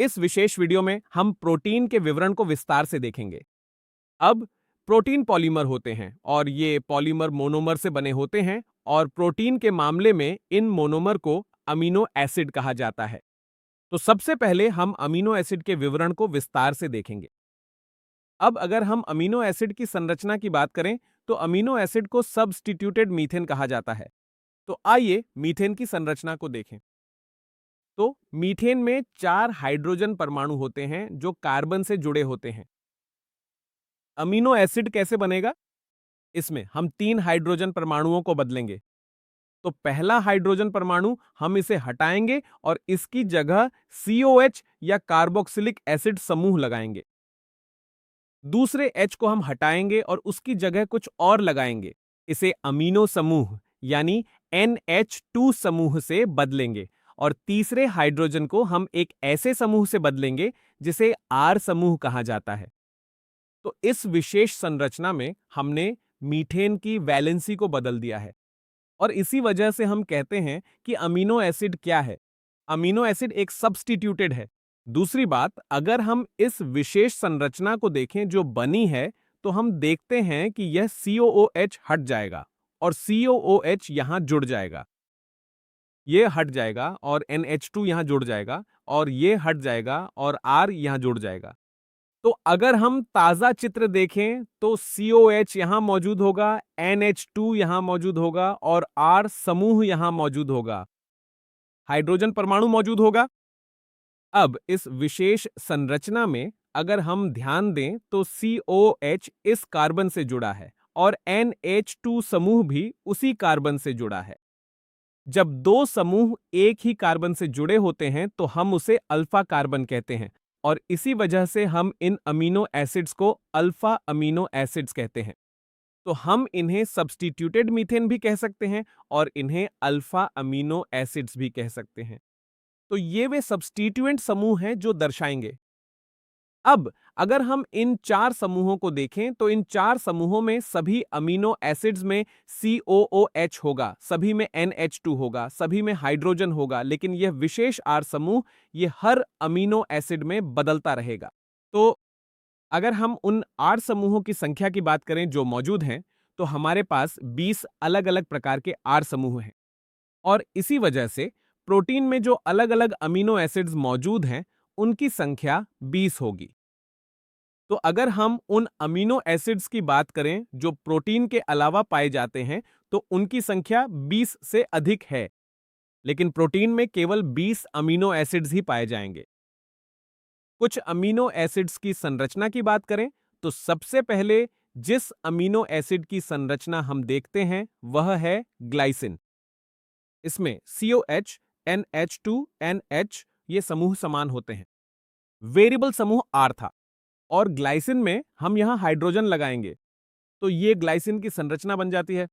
इस विशेष वीडियो में हम प्रोटीन के विवरण को विस्तार से देखेंगे। अब प्रोटीन पॉलीमर होते हैं और ये पॉलीमर मोनोमर से बने होते हैं और प्रोटीन के मामले में इन मोनोमर को अमीनो एसिड कहा जाता है। तो सबसे पहले हम अमीनो एसिड के विवरण को विस्तार से देखेंगे। अब अगर हम अमीनो एसिड की संरचना की बात करें तो अमीनो एसिड को सब्स्टिट्यूटेड मीथेन कहा जाता है। तो आइए मीथेन की संरचना को देखें। तो मीथेन में 4 हाइड्रोजन परमाणु होते हैं जो कार्बन से जुड़े होते हैं। अमीनो एसिड कैसे बनेगा? इसमें हम 3 हाइड्रोजन परमाणुओं को बदलेंगे। तो पहला हाइड्रोजन परमाणु हम इसे हटाएंगे और इसकी जगह COH या कार्बोक्सिलिक एसिड समूह लगाएंगे। दूसरे H को हम हटाएंगे और उसकी जगह कुछ और लगाएंगे। इसे अमीनो समूह यानी NH2 समूह से बदलेंगे और तीसरे हाइड्रोजन को हम एक ऐसे समूह से बदलेंगे जिसे R समूह कहा जाता है। तो इस विशेष संरचना में हमने मीथेन की वैलेंसी को बदल दिया है और इसी वजह से हम कहते हैं कि अमीनो एसिड क्या है? अमीनो एसिड एक सब्स्टिट्यूटेड है। दूसरी बात, अगर हम इस विशेष संरचना को देखें जो बनी है, तो हम देखते हैं कि यह COOH हट जाएगा और COOH यहां जुड़ जाएगा। यह हट जाएगा और NH2 यहां जुड़ जाएगा और यह हट जाएगा और R यहां जुड़ जाएगा। तो अगर हम ताजा चित्र देखें तो COH यहां मौजूद होगा, NH2 यहां मौजूद होगा और R समूह यहां मौजूद होगा। हाइड्रोजन परमाणु मौजूद होगा। अब इस विशेष संरचना में अगर हम ध्यान दें तो COH इस कार्बन से जुड़ा है और NH2 समूह भी उसी कार्बन से जुड़ा है। जब दो समूह एक ही कार्बन से जुड़े होते हैं तो हम उसे अल्फा कार्बन कहते हैं और इसी वजह से हम इन अमीनो एसिड्स को अल्फा अमीनो एसिड्स कहते हैं। तो हम इन्हें सब्स्टिट्यूटेड मीथेन भी कह सकते हैं और इन्हें अल्फा अमीनो एसिड्स भी कह सकते हैं। तो ये वे सब्स्टिट्यूएंट समूह हैं जो दर्शाएंगे। अब अगर हम इन 4 समूहों को देखें तो इन 4 समूहों में सभी अमीनो एसिड्स में COOH होगा, सभी में NH2 होगा, सभी में हाइड्रोजन होगा, लेकिन यह विशेष R समूह ये हर अमीनो एसिड में बदलता रहेगा। तो अगर हम उन 8 समूहों की संख्या की बात करें जो मौजूद हैं, तो हमारे पास 20 अलग-अलग प्रकार के R समूह हैं और इसी वजह से प्रोटीन में जो अलग-अलग अमीनो एसिड्स मौजूद हैं, उनकी संख्या 20 होगी। तो अगर हम उन अमीनो एसिड्स की बात करें जो प्रोटीन के अलावा पाए जाते हैं, तो उनकी संख्या 20 से अधिक है, लेकिन प्रोटीन में केवल 20 अमीनो एसिड्स ही पाए जाएंगे। कुछ अमीनो एसिड्स की संरचना की बात करें तो सबसे पहले जिस अमीनो एसिड की संरचना हम देखते हैं वह है ग्लाइसिन। इसमें COH, NH2, NH ये समूह समान होते हैं। वेरिएबल समूह R था और ग्लाइसिन में हम यहां हाइड्रोजन लगाएंगे तो ये ग्लाइसिन की संरचना बन जाती है।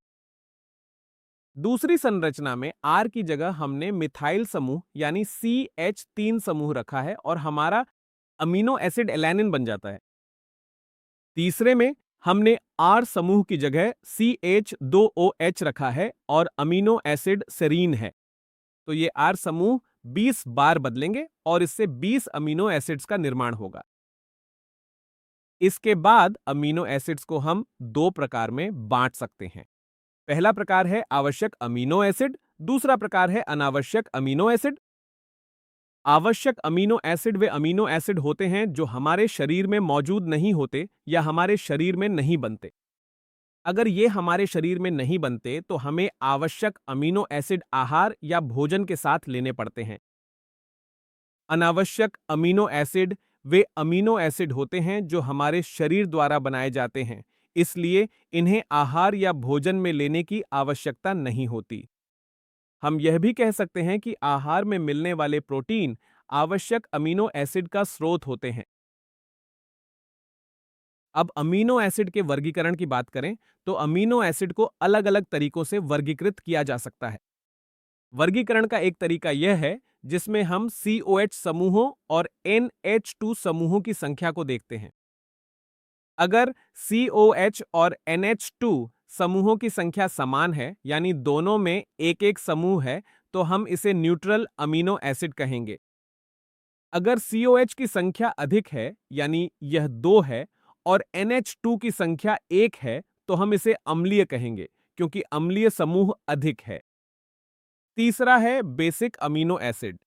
दूसरी संरचना में R की जगह हमने मिथाइल समूह यानी CH3 समूह रखा है और हमारा अमीनो एसिड एलैनिन बन जाता है। तीसरे में हमने R समूह की जगह CH2OH रखा है और अमीनो एसिड सेरीन है। तो ये R समूह 20 बार बदलेंगे और इससे 20 अमीनो एसिड्स का निर्माण होगा। इसके बाद अमीनो एसिड्स को हम 2 प्रकार में बांट सकते हैं। पहला प्रकार है आवश्यक अमीनो एसिड, दूसरा प्रकार है अनावश्यक अमीनो एसिड। आवश्यक अमीनो एसिड वे अमीनो एसिड होते हैं जो हमारे शरीर में मौजूद नहीं होते या हमारे शरीर में नहीं बनते। अगर ये हमारे शरीर में नहीं बनते तो हमें आवश्यक अमीनो एसिड आहार या भोजन के साथ लेने पड़ते हैं। अनावश्यक अमीनो एसिड वे अमीनो एसिड होते हैं जो हमारे शरीर द्वारा बनाए जाते हैं, इसलिए इन्हें आहार या भोजन में लेने की आवश्यकता नहीं होती। हम यह भी कह सकते हैं कि आहार में मिलने वाले प्रोटीन आवश्यक अमीनो एसिड का स्रोत होते हैं। अब अमीनो एसिड के वर्गीकरण की बात करें तो अमीनो एसिड को अलग-अलग तरीकों से वर्गीकृत किया जा सकता है। वर्गीकरण का एक तरीका यह है जिसमें हम COH समूहों और NH2 समूहों की संख्या को देखते हैं। अगर COH और NH2 समूहों की संख्या समान है, यानी दोनों में एक एक समूह है, तो हम इसे न्यूट्रल अमीनो एसिड कहेंगे। अगर COH की संख्या अधिक है, यानी यह 2 है, और NH2 की संख्या 1 है, तो हम इसे अम्लीय कहेंगे, क्योंकि अम्लीय समूह अधिक है। तीसरा है बेसिक अमीनो एसिड।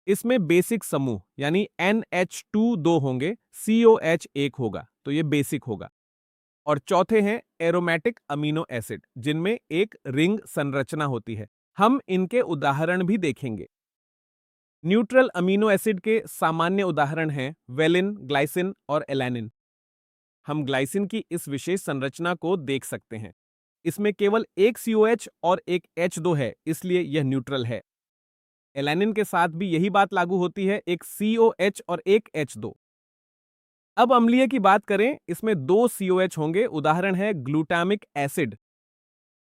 इसमें बेसिक समूह यानी NH2 2 होंगे, COH 1 होगा, तो ये बेसिक होगा। और चौथे हैं एरोमेटिक अमीनो एसिड, जिनमें एक रिंग संरचना होती है। हम इनके उदाहरण भी देखेंगे। न्यूट्रल अमीनो एसिड के सामान्य उदाहरण हैं वेलिन, ग्लाइसिन और एलानिन। हम ग्लाइसिन की इस विशेष संरचना को देख सकते हैं। इसमें केवल एक COH और एक H2 है, इसलिए यह न्यूट्रल है। एलानिन के साथ भी यही बात लागू होती है, एक COH और एक H2। अब अम्लीय की बात करें, इसमें 2 COH होंगे, उदाहरण है glutamic acid.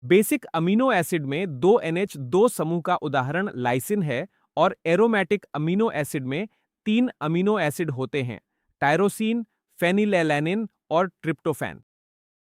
Basic amino acid में 2 NH2 समूह का उदाहरण लाइसिन है, और एरोमेटिक अमीनो एसिड में 3 अमीनो एसिड होते हैं, टायरोसिन, फेनिलएलैनिन और ट्रिप्टोफैन।